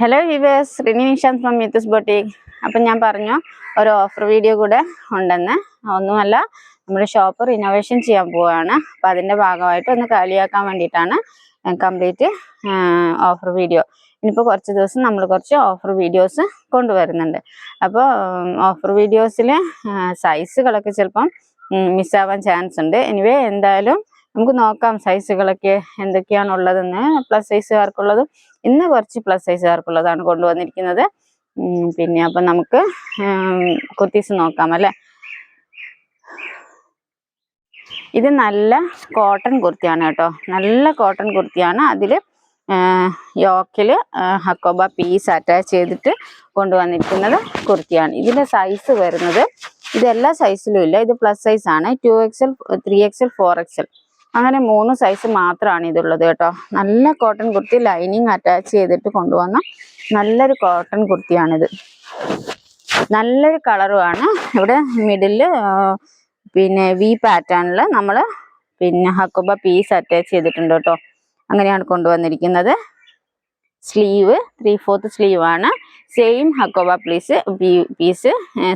Hello viewers, Rini Nishan from Mithus Boutique. അപ്പോൾ ഞാൻ പറഞ്ഞു ഒരു ഓഫർ വീഡിയോ കൂടെ ഉണ്ടെന്ന്. ഒന്നുമല്ല, നമ്മുടെ ഷോപ്പ് റിനോവേഷൻ ചെയ്യാൻ പോവുകയാണ്. അപ്പോൾ അതിന്റെ ഭാഗമായിട്ട് ഒന്ന് കാലിയാക്കാൻ വേണ്ടിയിട്ടാണ് കംപ്ലീറ്റ് ഓഫർ വീഡിയോ. ഇനിയിപ്പോൾ കുറച്ച് ദിവസം നമ്മൾ കുറച്ച് ഓഫർ വീഡിയോസ് കൊണ്ടുവരുന്നുണ്ട്. അപ്പോൾ ഓഫർ വീഡിയോസിൽ സൈസുകളൊക്കെ ചിലപ്പം മിസ്സാവാൻ ചാൻസ് ഉണ്ട്. എനിവേ എന്തായാലും നമുക്ക് നോക്കാം സൈസുകളൊക്കെ എന്തൊക്കെയാണുള്ളതെന്ന്. പ്ലസ് സൈസുകാർക്കുള്ളതും ഇന്ന് കുറച്ച് പ്ലസ് സൈസുകാർക്കുള്ളതാണ് കൊണ്ടുവന്നിരിക്കുന്നത്. പിന്നെ അപ്പം നമുക്ക് കുർത്തീസ് നോക്കാം അല്ലേ. ഇത് നല്ല കോട്ടൺ കുർത്തിയാണ് കേട്ടോ, നല്ല കോട്ടൺ കുർത്തിയാണ്. അതിൽ യോക്കിൽ ഹക്കോബ പീസ് അറ്റാച്ച് ചെയ്തിട്ട് കൊണ്ടുവന്നിരിക്കുന്നത് കുർത്തിയാണ്. ഇതിൻ്റെ സൈസ് വരുന്നത് ഇതെല്ലാ സൈസിലും ഇല്ല, ഇത് പ്ലസ് സൈസാണ്. 2XL 3XL 4XL അങ്ങനെ 3 സൈസ് മാത്രമാണ് ഇതുള്ളത് കേട്ടോ. നല്ല കോട്ടൺ കുർത്തി, ലൈനിങ് അറ്റാച്ച് ചെയ്തിട്ട് കൊണ്ടുവന്ന നല്ലൊരു കോട്ടൺ കുർത്തിയാണിത്. നല്ലൊരു കളറുമാണ്. ഇവിടെ മിഡില് പിന്നെ വി പാറ്റേണിൽ നമ്മൾ പിന്നെ ഹക്കോബ പീസ് അറ്റാച്ച് ചെയ്തിട്ടുണ്ട് കേട്ടോ. അങ്ങനെയാണ് കൊണ്ടുവന്നിരിക്കുന്നത്. സ്ലീവ് 3/4 സ്ലീവാണ്. സെയിം ഹക്കോബ പീസ്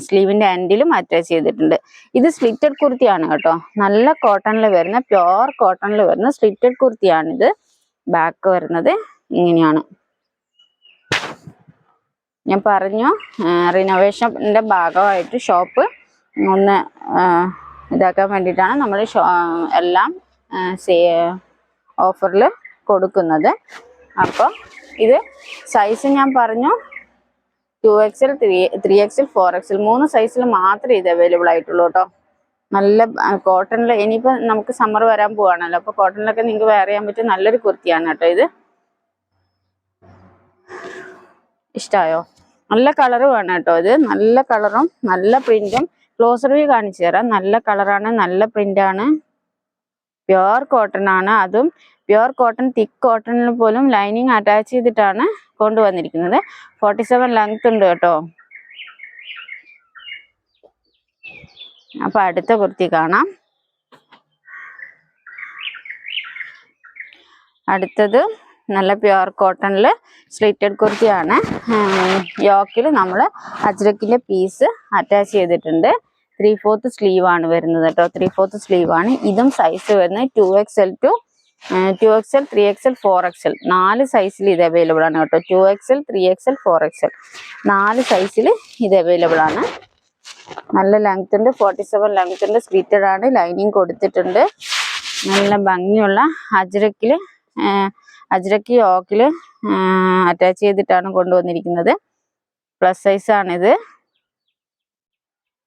സ്ലീവിൻ്റെ എൻഡിലും അറ്റാച്ച് ചെയ്തിട്ടുണ്ട്. ഇത് സ്ലിറ്റഡ് കുർത്തിയാണ് കേട്ടോ. നല്ല കോട്ടണിൽ വരുന്ന, പ്യോർ കോട്ടണിൽ വരുന്ന സ്ലിറ്റഡ് കുർത്തിയാണിത്. ബാക്ക് വരുന്നത് ഇങ്ങനെയാണ്. ഞാൻ പറഞ്ഞു റിനോവേഷൻ്റെ ഭാഗമായിട്ട് ഷോപ്പ് ഒന്ന് ഇതാക്കാൻ വേണ്ടിയിട്ടാണ് നമ്മൾ എല്ലാം ഓഫറിൽ കൊടുക്കുന്നത്. അപ്പോൾ ഇത് സൈസ് ഞാൻ പറഞ്ഞു 2XL 3XL 4XL 3 സൈസിൽ മാത്രമേ ഇത് അവൈലബിൾ ആയിട്ടുള്ളൂ കേട്ടോ. നല്ല കോട്ടണിൽ, ഇനിയിപ്പോൾ നമുക്ക് സമ്മർ വരാൻ പോവാണല്ലോ, അപ്പോൾ കോട്ടണിലൊക്കെ നിങ്ങൾക്ക് വെയർ ചെയ്യാൻ പറ്റിയ നല്ലൊരു കുർത്തിയാണ് കേട്ടോ ഇത്. ഇഷ്ടമായോ? നല്ല കളറ് വേണം കേട്ടോ. ഇത് നല്ല കളറും നല്ല പ്രിന്റും. ക്ലോസർ വ്യൂ കാണിച്ചു തരാം. നല്ല കളറാണ്, നല്ല പ്രിന്റാണ്, പ്യുവർ കോട്ടൺ ആണ്. അതും പ്യുവർ കോട്ടൺ, തിക്ക് കോട്ടണിൽ പോലും ലൈനിങ് അറ്റാച്ച് ചെയ്തിട്ടാണ് കൊണ്ടുവന്നിരിക്കുന്നത്. 47 ലെങ്ത് ഉണ്ട് കേട്ടോ. അപ്പൊ അടുത്ത കുർത്തി കാണാം. അടുത്തത് നല്ല പ്യുവർ കോട്ടണിൽ സ്ലിറ്റഡ് കുർത്തിയാണ്. യോക്കിൽ നമ്മൾ അജ്രക്കിന്റെ പീസ് അറ്റാച്ച് ചെയ്തിട്ടുണ്ട്. 3/4 സ്ലീവാണ് വരുന്നത് കേട്ടോ. 3/4 സ്ലീവാണ്. ഇതും സൈസ് വരുന്നത് 2XL 3XL 4XL 4 സൈസിൽ ഇത് അവൈലബിൾ ആണ് കേട്ടോ. 2XL 3XL 4XL 4 സൈസിൽ ഇത് അവൈലബിൾ ആണ്. നല്ല ലെങ്ത് ഉണ്ട്, 47 ലെങ്ത് ഉണ്ട്. സ്ലിറ്റഡ് ആണ്, ലൈനിങ് കൊടുത്തിട്ടുണ്ട്. നല്ല ഭംഗിയുള്ള അജ്രക്ക് യോക്കിൽ അറ്റാച്ച് ചെയ്തിട്ടാണ് കൊണ്ടുവന്നിരിക്കുന്നത്. പ്ലസ് സൈസ് ആണിത്.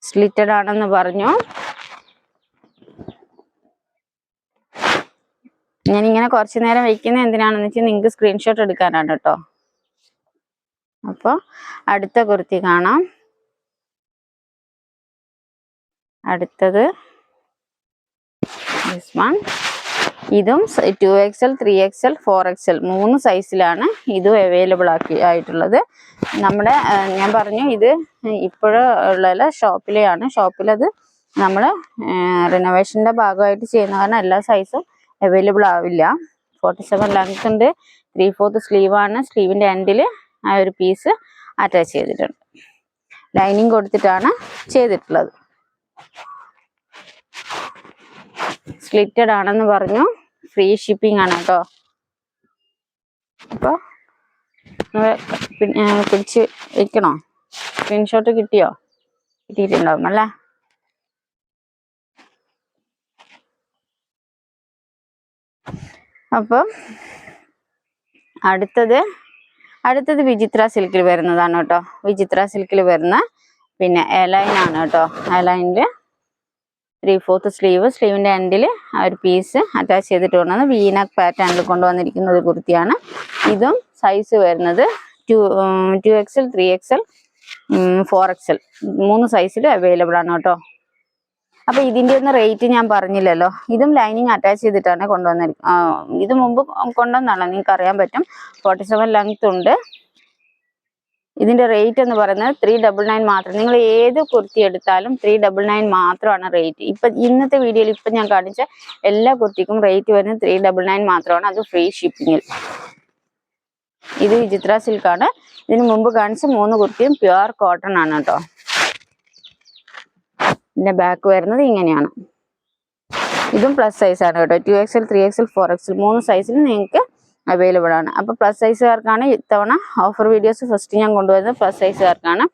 സ്ലിറ്റഡ് ആണെന്ന് പറഞ്ഞു. ഞാനിങ്ങനെ കുറച്ചു നേരം വയ്ക്കുന്നത് എന്തിനാണെന്ന് വെച്ചാൽ നിങ്ങൾക്ക് സ്ക്രീൻഷോട്ട് എടുക്കാനാണ് കേട്ടോ. അപ്പോൾ അടുത്ത കുർത്തി കാണാം. അടുത്തത് ദിസ് വൺ. ഇതും 2XL 3XL 4XL 3 സൈസിലാണ് ഇതും അവൈലബിൾ ആയിട്ടുള്ളത്. നമ്മുടെ ഞാൻ പറഞ്ഞു ഇത് ഇപ്പോഴുള്ള ഷോപ്പിലെയാണ്. ഷോപ്പിലത് നമ്മൾ റിനോവേഷൻ്റെ ഭാഗമായിട്ട് ചെയ്യുന്ന കാരണം എല്ലാ സൈസും അവൈലബിൾ ആവില്ല. 47 ലെങ്ത് ഉണ്ട്. 3/4 സ്ലീവാണ്. സ്ലീവിൻ്റെ എൻഡിൽ ആ ഒരു പീസ് അറ്റാച്ച് ചെയ്തിട്ടുണ്ട്. ലൈനിങ് കൊടുത്തിട്ടാണ് ചെയ്തിട്ടുള്ളത്. സ്ലിറ്റഡ് ആണെന്ന് പറഞ്ഞു. ഫ്രീ ഷിപ്പിംഗ് ആണ് കേട്ടോ. അപ്പോൾ പിടിച്ച് വയ്ക്കണോ? സ്ക്രീൻഷോട്ട് കിട്ടിയോ? കിട്ടിയിട്ടുണ്ടാവും അല്ലേ. അപ്പം അടുത്തത് വിചിത്ര സിൽക്കിൽ വരുന്നതാണ് കേട്ടോ. വിചിത്ര സിൽക്കിൽ വരുന്ന പിന്നെ എലൈൻ ആണ് കേട്ടോ. എലൈനിൽ 3/4 സ്ലീവിൻ്റെ എൻഡിൽ ആ ഒരു പീസ് അറ്റാച്ച് ചെയ്തിട്ട് കൊണ്ടുവന്ന് വീനക്ക് പാറ്റേണിൽ കൊണ്ടുവന്നിരിക്കുന്ന ഒരു കുർത്തിയാണ്. ഇതും സൈസ് വരുന്നത് 2XL 3XL 4XL 3 സൈസിൽ അവൈലബിൾ ആണ് കേട്ടോ. അപ്പൊ ഇതിൻ്റെ ഒന്നും റേറ്റ് ഞാൻ പറഞ്ഞില്ലല്ലോ. ഇതും ലൈനിങ് അറ്റാച്ച് ചെയ്തിട്ടാണ് കൊണ്ടുവന്നിരിക്കുന്നത്. ഇത് മുമ്പ് കൊണ്ടുവന്നാണല്ലോ, നിങ്ങൾക്ക് അറിയാൻ പറ്റും. 47 ലെങ്ത് ഉണ്ട്. ഇതിന്റെ റേറ്റ് എന്ന് പറയുന്നത് 399 മാത്രം. നിങ്ങൾ ഏത് കുർത്തി എടുത്താലും 399 മാത്രമാണ് റേറ്റ്. ഇപ്പൊ ഇന്നത്തെ വീഡിയോയിൽ ഇപ്പൊ ഞാൻ കാണിച്ച എല്ലാ കുർത്തിക്കും റേറ്റ് വരുന്നത് 399 മാത്രമാണ്. അത് ഫ്രീ ഷിപ്പിങ്ങിൽ. ഇത് വിചിത്ര സിൽക്കാണ്. ഇതിന് മുമ്പ് കാണിച്ച 3 കുർത്തിയും പ്യുവർ കോട്ടൺ ആണ് കേട്ടോ. ഇതിന്റെ ബാക്ക് വരുന്നത് ഇങ്ങനെയാണ്. ഇതും പ്ലസ് സൈസ് ആണ് കേട്ടോ. 2XL 3XL 4XL 3 സൈസിൽ നിങ്ങൾക്ക് അവൈലബിൾ ആണ്. അപ്പോൾ പ്ലസ് സൈസുകാർക്കാണ് ഇത്തവണ ഓഫർ വീഡിയോസ് ഫസ്റ്റ് ഞാൻ കൊണ്ടുവരുന്നത് പ്ലസ് സൈസുകാർക്കാണ്.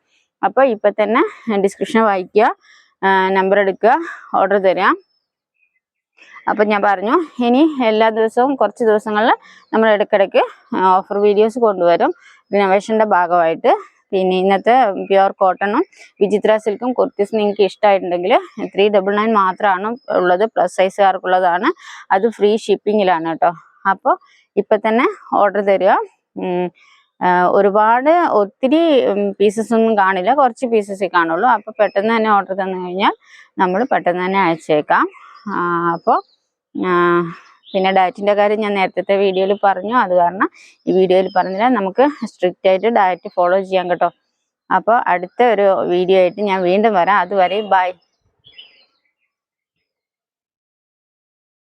അപ്പോൾ ഇപ്പം തന്നെ ഡിസ്ക്രിപ്ഷൻ വായിക്കുക, നമ്പർ എടുക്കുക, ഓർഡർ തരാം. അപ്പം ഞാൻ പറഞ്ഞു ഇനി എല്ലാ ദിവസവും കുറച്ച് ദിവസങ്ങളിൽ നമ്മൾ ഇടയ്ക്കിടയ്ക്ക് ഓഫർ വീഡിയോസ് കൊണ്ടുവരും റിനോവേഷൻ്റെ ഭാഗമായിട്ട്. പിന്നെ ഇന്നത്തെ പ്യുവർ കോട്ടണും വിചിത്ര സിൽക്കും കുർത്തീസ് നിങ്ങൾക്ക് ഇഷ്ടമായിട്ടുണ്ടെങ്കിൽ 399 മാത്രമാണ് ഉള്ളത്. പ്ലസ് സൈസുകാർക്കുള്ളതാണ്. അത് ഫ്രീ ഷിപ്പിങ്ങിലാണ് കേട്ടോ. അപ്പോൾ ഇപ്പം തന്നെ ഓർഡർ തരിക. ഒരുപാട് ഒത്തിരി പീസസ് ഒന്നും കാണില്ല, കുറച്ച് പീസസേ കാണുള്ളൂ. അപ്പോൾ പെട്ടെന്ന് തന്നെ ഓർഡർ തന്നു കഴിഞ്ഞാൽ നമ്മൾ പെട്ടെന്ന് തന്നെ അയച്ചേക്കാം. അപ്പോൾ പിന്നെ ഡയറ്റിൻ്റെ കാര്യം ഞാൻ നേരത്തെ വീഡിയോയിൽ പറഞ്ഞു, അത് കാരണം ഈ വീഡിയോയിൽ പറഞ്ഞില്ല. നമുക്ക് സ്ട്രിക്റ്റ് ആയിട്ട് ഡയറ്റ് ഫോളോ ചെയ്യാം കേട്ടോ. അപ്പോൾ അടുത്ത ഒരു വീഡിയോ ആയിട്ട് ഞാൻ വീണ്ടും വരാം. അതുവരെ ബൈ.